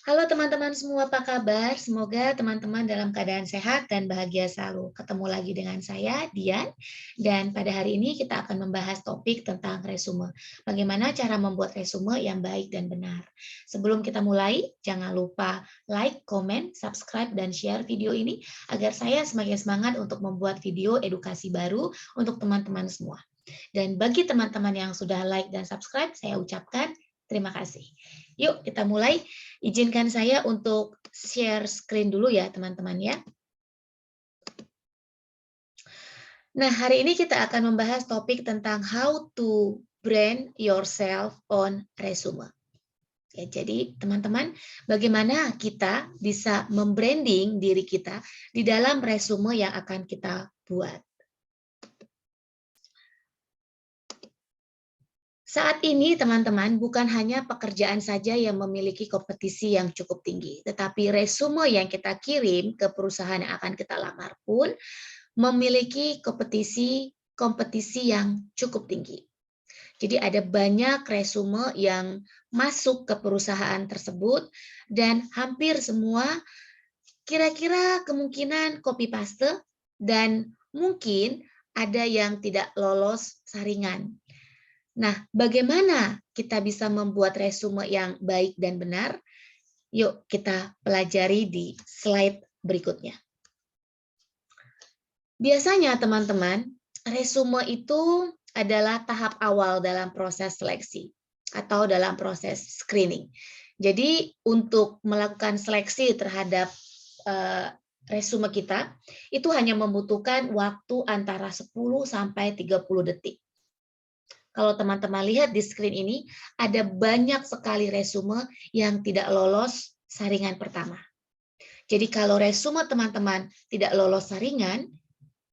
Halo teman-teman semua, apa kabar? Semoga teman-teman dalam keadaan sehat dan bahagia selalu. Ketemu lagi dengan saya, Dian, dan pada hari ini kita akan membahas topik tentang resume. Bagaimana cara membuat resume yang baik dan benar. Sebelum kita mulai, jangan lupa like, comment, subscribe, dan share video ini agar saya semakin semangat untuk membuat video edukasi baru untuk teman-teman semua. Dan bagi teman-teman yang sudah like dan subscribe, saya ucapkan terima kasih. Yuk kita mulai. Izinkan saya untuk share screen dulu ya teman-teman ya. Nah, hari ini kita akan membahas topik tentang how to brand yourself on resume. Ya, jadi teman-teman, bagaimana kita bisa membranding diri kita di dalam resume yang akan kita buat. Saat ini, teman-teman, bukan hanya pekerjaan saja yang memiliki kompetisi yang cukup tinggi, tetapi resume yang kita kirim ke perusahaan yang akan kita lamar pun memiliki kompetisi yang cukup tinggi. Jadi ada banyak resume yang masuk ke perusahaan tersebut dan hampir semua kira-kira kemungkinan copy paste dan mungkin ada yang tidak lolos saringan. Nah, bagaimana kita bisa membuat resume yang baik dan benar? Yuk kita pelajari di slide berikutnya. Biasanya teman-teman, resume itu adalah tahap awal dalam proses seleksi atau dalam proses screening. Jadi untuk melakukan seleksi terhadap resume kita, itu hanya membutuhkan waktu antara 10 sampai 30 detik. Kalau teman-teman lihat di screen ini, ada banyak sekali resume yang tidak lolos saringan pertama. Jadi kalau resume teman-teman tidak lolos saringan,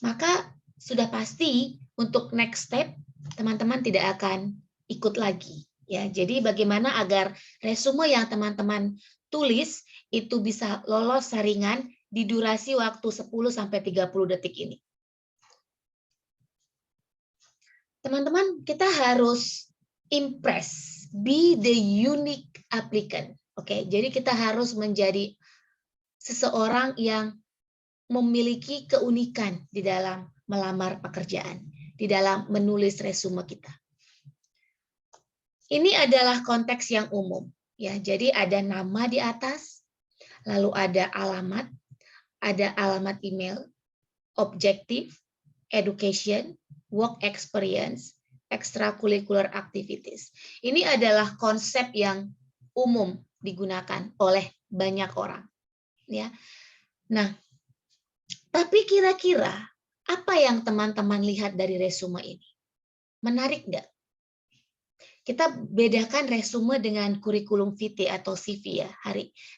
maka sudah pasti untuk next step teman-teman tidak akan ikut lagi. Ya, jadi bagaimana agar resume yang teman-teman tulis itu bisa lolos saringan di durasi waktu 10 sampai 30 detik ini. Teman-teman, kita harus impress, be the unique applicant. Oke, jadi kita harus menjadi seseorang yang memiliki keunikan di dalam melamar pekerjaan, di dalam menulis resume kita. Ini adalah konteks yang umum, ya. Jadi ada nama di atas, lalu ada alamat email, objektif, education, work experience, extracurricular activities. Ini adalah konsep yang umum digunakan oleh banyak orang, ya. Nah, tapi kira-kira apa yang teman-teman lihat dari resume ini? Menarik nggak? Kita bedakan resume dengan kurikulum vitae atau CV ya.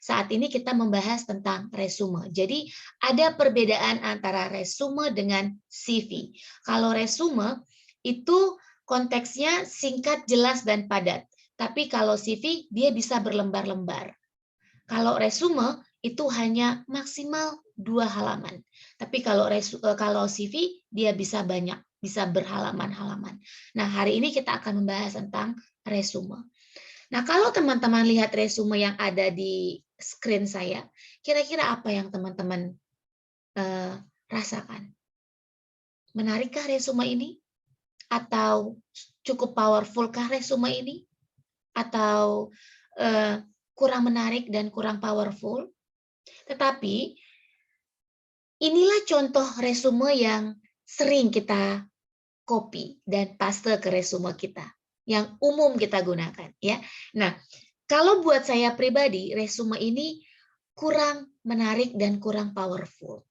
Saat ini kita membahas tentang resume. Jadi ada perbedaan antara resume dengan CV. Kalau resume itu konteksnya singkat, jelas, dan padat. Tapi kalau CV dia bisa berlembar-lembar. Kalau resume itu hanya maksimal 2 halaman. Tapi kalau CV dia bisa banyak, bisa berhalaman-halaman. Nah, hari ini kita akan membahas tentang resume. Nah, kalau teman-teman lihat resume yang ada di screen saya, kira-kira apa yang teman-teman rasakan? Menarikkah resume ini? Atau cukup powerful-kah resume ini? Atau kurang menarik dan kurang powerful? Tetapi inilah contoh resume yang sering kita copy dan paste ke resume kita, yang umum kita gunakan, ya. Nah, kalau buat saya pribadi, resume ini kurang menarik dan kurang powerful.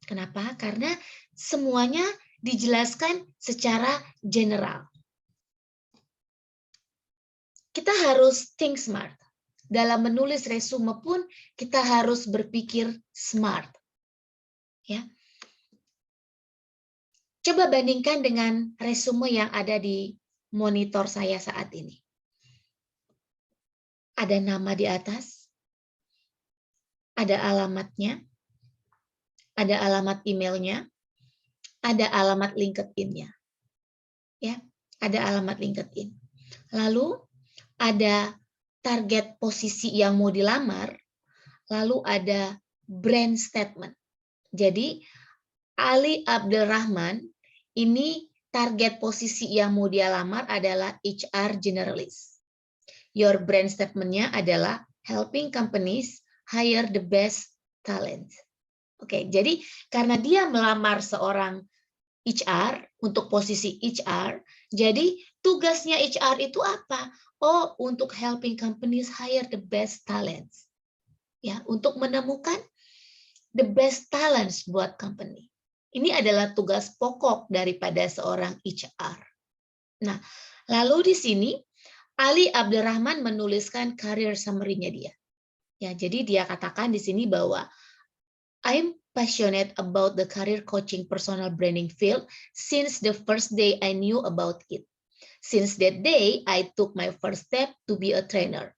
Kenapa? Karena semuanya dijelaskan secara general. Kita harus think smart. Dalam menulis resume pun kita harus berpikir smart. Ya. Coba bandingkan dengan resume yang ada di monitor saya saat ini. Ada nama di atas, ada alamatnya, ada alamat emailnya, ada alamat LinkedIn-nya. Ya, ada alamat LinkedIn. Lalu ada target posisi yang mau dilamar, lalu ada brand statement. Jadi Ali Abdurrahman ini target posisi yang mau dia lamar adalah HR generalist. Your brand statement-nya adalah helping companies hire the best talent. Oke, jadi karena dia melamar seorang HR untuk posisi HR, jadi tugasnya HR itu apa? Oh, untuk helping companies hire the best talents. Ya, untuk menemukan the best talents buat company. Ini adalah tugas pokok daripada seorang HR. Nah, lalu di sini Ali Abdurrahman menuliskan career summary-nya dia. Ya, jadi dia katakan di sini bahwa I'm passionate about the career coaching personal branding field since the first day I knew about it. Since that day, I took my first step to be a trainer.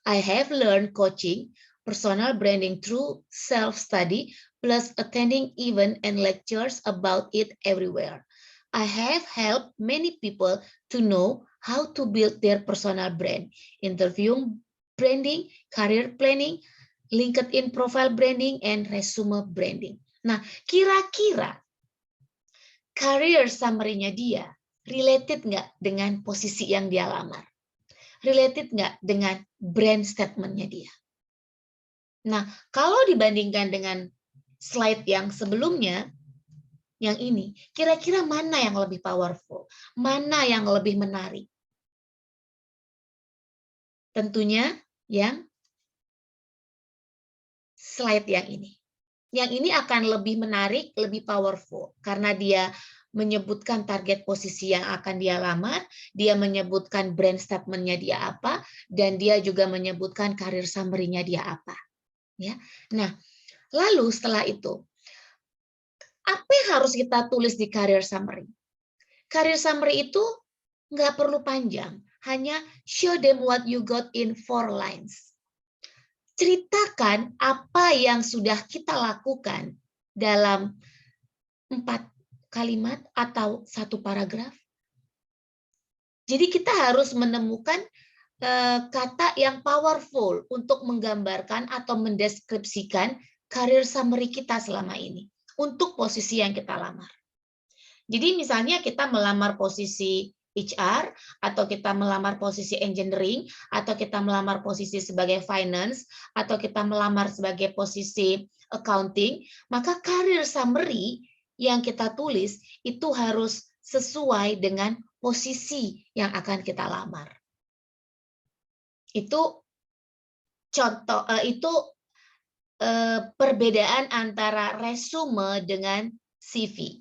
I have learned coaching personal branding through self-study plus attending events and lectures about it everywhere. I have helped many people to know how to build their personal brand, interview branding, career planning, LinkedIn profile branding, and resume branding. Nah, kira-kira career summary-nya dia related nggak dengan posisi yang dia lamar? Related nggak dengan brand statement-nya dia? Nah, kalau dibandingkan dengan slide yang sebelumnya, yang ini, kira-kira mana yang lebih powerful? Mana yang lebih menarik? Tentunya yang slide yang ini. Yang ini akan lebih menarik, lebih powerful, karena dia menyebutkan target posisi yang akan dia lamar, dia menyebutkan brand statement-nya dia apa, dan dia juga menyebutkan career summary-nya dia apa. Ya, nah, lalu setelah itu, apa yang harus kita tulis di career summary? Career summary itu nggak perlu panjang, hanya show them what you got in 4 lines. Ceritakan apa yang sudah kita lakukan dalam 4 kalimat atau 1 paragraf. Jadi kita harus menemukan kata yang powerful untuk menggambarkan atau mendeskripsikan career summary kita selama ini untuk posisi yang kita lamar. Jadi misalnya kita melamar posisi HR, atau kita melamar posisi engineering, atau kita melamar posisi sebagai finance, atau kita melamar sebagai posisi accounting, maka career summary yang kita tulis itu harus sesuai dengan posisi yang akan kita lamar. Itu contoh, itu perbedaan antara resume dengan CV.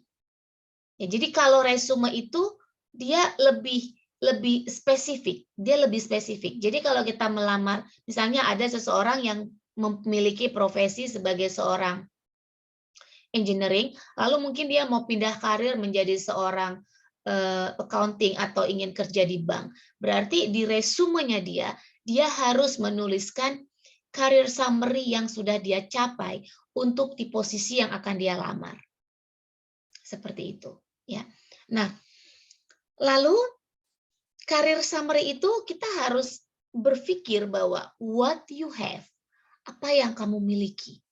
Ya, jadi kalau resume itu dia lebih spesifik, dia lebih spesifik. Jadi kalau kita melamar, misalnya ada seseorang yang memiliki profesi sebagai seorang engineering, lalu mungkin dia mau pindah karir menjadi seorang accounting atau ingin kerja di bank. Berarti di resumenya dia harus menuliskan career summary yang sudah dia capai untuk di posisi yang akan dia lamar. Seperti itu, ya. Nah, lalu career summary itu kita harus berpikir bahwa what you have, apa yang kamu miliki,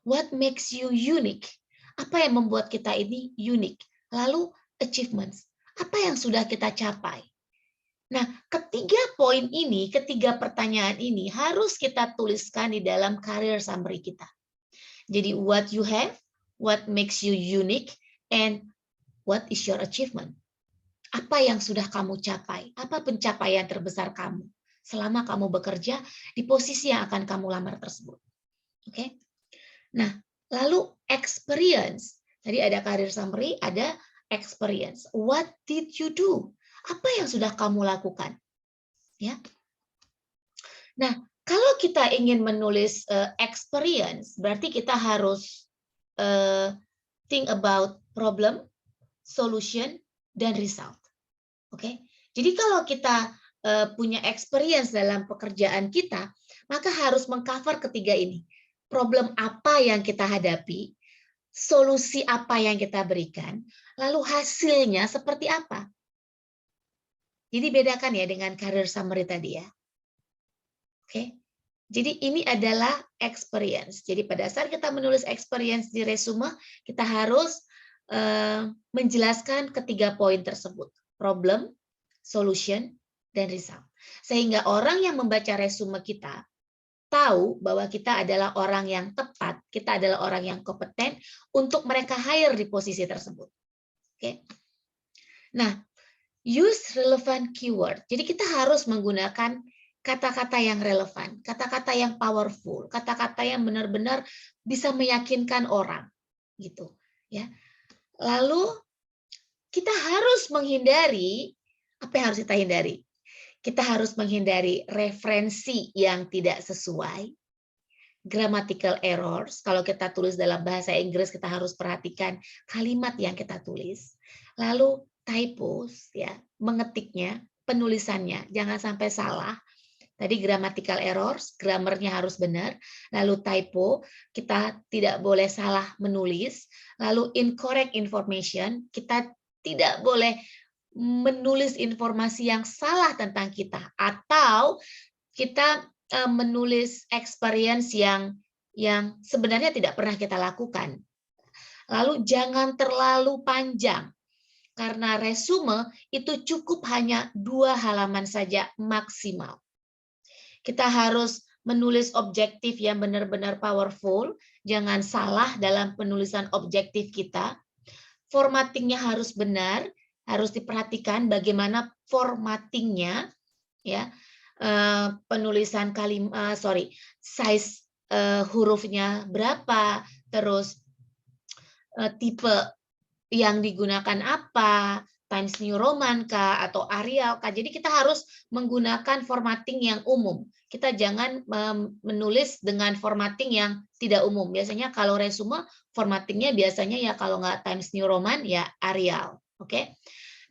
what makes you unique, apa yang membuat kita ini unik, lalu achievements, apa yang sudah kita capai. Nah, ketiga poin ini, ketiga pertanyaan ini harus kita tuliskan di dalam career summary kita. Jadi what you have, what makes you unique, and what is your achievement. Apa yang sudah kamu capai? Apa pencapaian terbesar kamu selama kamu bekerja di posisi yang akan kamu lamar tersebut? Oke. Nah, lalu experience. Tadi ada career summary, ada experience. What did you do? Apa yang sudah kamu lakukan? Ya. Nah, kalau kita ingin menulis experience, berarti kita harus think about problem, solution, dan result. Oke. Jadi kalau kita punya experience dalam pekerjaan kita, maka harus mengcover ketiga ini. Problem apa yang kita hadapi, solusi apa yang kita berikan, lalu hasilnya seperti apa. Jadi bedakan ya dengan career summary tadi ya. Oke. Jadi ini adalah experience. Jadi pada saat kita menulis experience di resume, kita harus menjelaskan ketiga poin tersebut. Problem, solution, dan result. Sehingga orang yang membaca resume kita tahu bahwa kita adalah orang yang tepat, kita adalah orang yang kompeten untuk mereka hire di posisi tersebut. Oke. Nah, use relevant keyword. Jadi kita harus menggunakan kata-kata yang relevan, kata-kata yang powerful, kata-kata yang benar-benar bisa meyakinkan orang, gitu, ya. Lalu kita harus menghindari apa yang harus kita hindari? Kita harus menghindari referensi yang tidak sesuai, grammatical errors. Kalau kita tulis dalam bahasa Inggris, kita harus perhatikan kalimat yang kita tulis. Lalu typos, ya, mengetiknya, penulisannya, jangan sampai salah. Tadi grammatical errors, grammarnya harus benar. Lalu typo, kita tidak boleh salah menulis. Lalu incorrect information, kita tidak boleh menulis informasi yang salah tentang kita. Atau kita menulis experience yang sebenarnya tidak pernah kita lakukan. Lalu jangan terlalu panjang. Karena resume itu cukup hanya 2 halaman saja maksimal. Kita harus menulis objektif yang benar-benar powerful, jangan salah dalam penulisan objektif kita. Formattingnya harus benar, harus diperhatikan bagaimana formattingnya, ya, penulisan size hurufnya berapa, terus tipe yang digunakan apa, Times New Roman kah atau Arial kah. Jadi kita harus menggunakan formatting yang umum. Kita jangan menulis dengan formatting yang tidak umum. Biasanya kalau resume formattingnya biasanya ya kalau nggak Times New Roman ya Arial, oke?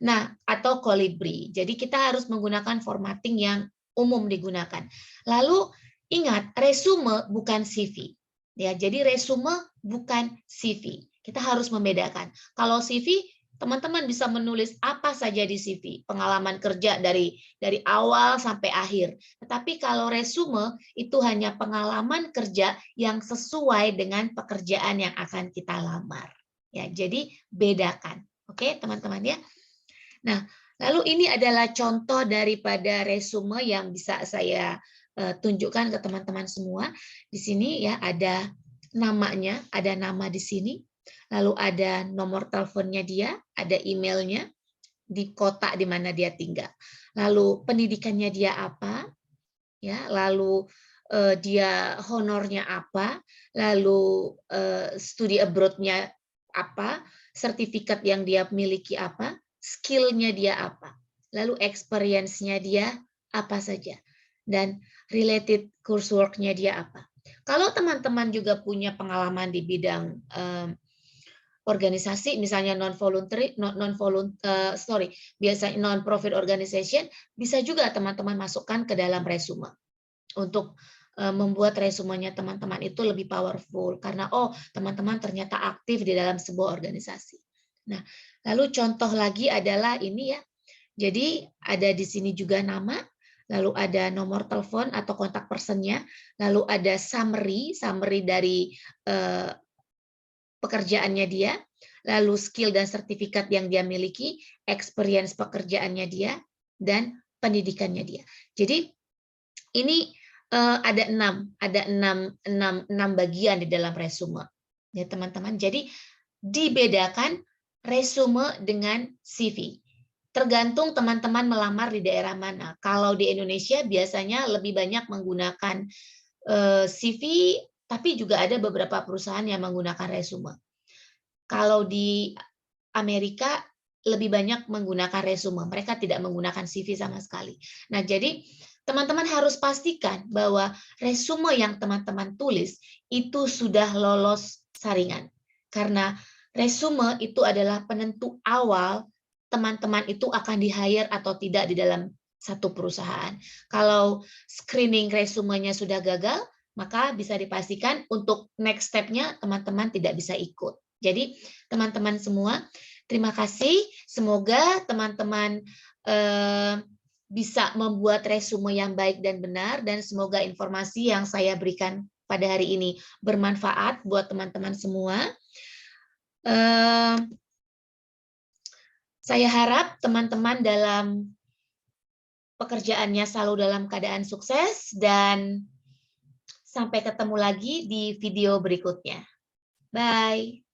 Nah, atau Kolibri. Jadi kita harus menggunakan formatting yang umum digunakan. Lalu ingat, resume bukan CV. Ya, jadi resume bukan CV. Kita harus membedakan. Kalau CV, teman-teman bisa menulis apa saja di CV, pengalaman kerja dari awal sampai akhir. Tetapi kalau resume itu hanya pengalaman kerja yang sesuai dengan pekerjaan yang akan kita lamar. Ya, jadi bedakan. Oke, teman-teman ya. Nah, lalu ini adalah contoh daripada resume yang bisa saya tunjukkan ke teman-teman semua. Di sini ya ada namanya, ada nama di sini. Lalu ada nomor teleponnya dia, ada emailnya, di kota di mana dia tinggal. Lalu pendidikannya dia apa, ya. Lalu dia honornya apa, lalu studi abroad-nya apa, sertifikat yang dia miliki apa, skill-nya dia apa, lalu experience-nya dia apa saja, dan related coursework-nya dia apa. Kalau teman-teman juga punya pengalaman di bidang organisasi, misalnya biasanya non-profit organization, bisa juga teman-teman masukkan ke dalam resume untuk membuat resumenya teman-teman itu lebih powerful karena teman-teman ternyata aktif di dalam sebuah organisasi. Nah, lalu contoh lagi adalah ini ya. Jadi ada di sini juga nama, lalu ada nomor telepon atau kontak personnya, lalu ada summary dari pekerjaannya dia, lalu skill dan sertifikat yang dia miliki, experience pekerjaannya dia, dan pendidikannya dia. Jadi ini ada enam bagian di dalam resume, ya teman-teman. Jadi dibedakan resume dengan CV. Tergantung teman-teman melamar di daerah mana. Kalau di Indonesia biasanya lebih banyak menggunakan CV, tapi juga ada beberapa perusahaan yang menggunakan resume. Kalau di Amerika lebih banyak menggunakan resume, mereka tidak menggunakan CV sama sekali. Nah, jadi teman-teman harus pastikan bahwa resume yang teman-teman tulis itu sudah lolos saringan. Karena resume itu adalah penentu awal teman-teman itu akan di-hire atau tidak di dalam satu perusahaan. Kalau screening resumenya sudah gagal, maka bisa dipastikan untuk next step-nya teman-teman tidak bisa ikut. Jadi teman-teman semua, terima kasih. Semoga teman-teman bisa membuat resume yang baik dan benar, dan semoga informasi yang saya berikan pada hari ini bermanfaat buat teman-teman semua. Saya harap teman-teman dalam pekerjaannya selalu dalam keadaan sukses, dan sampai ketemu lagi di video berikutnya. Bye.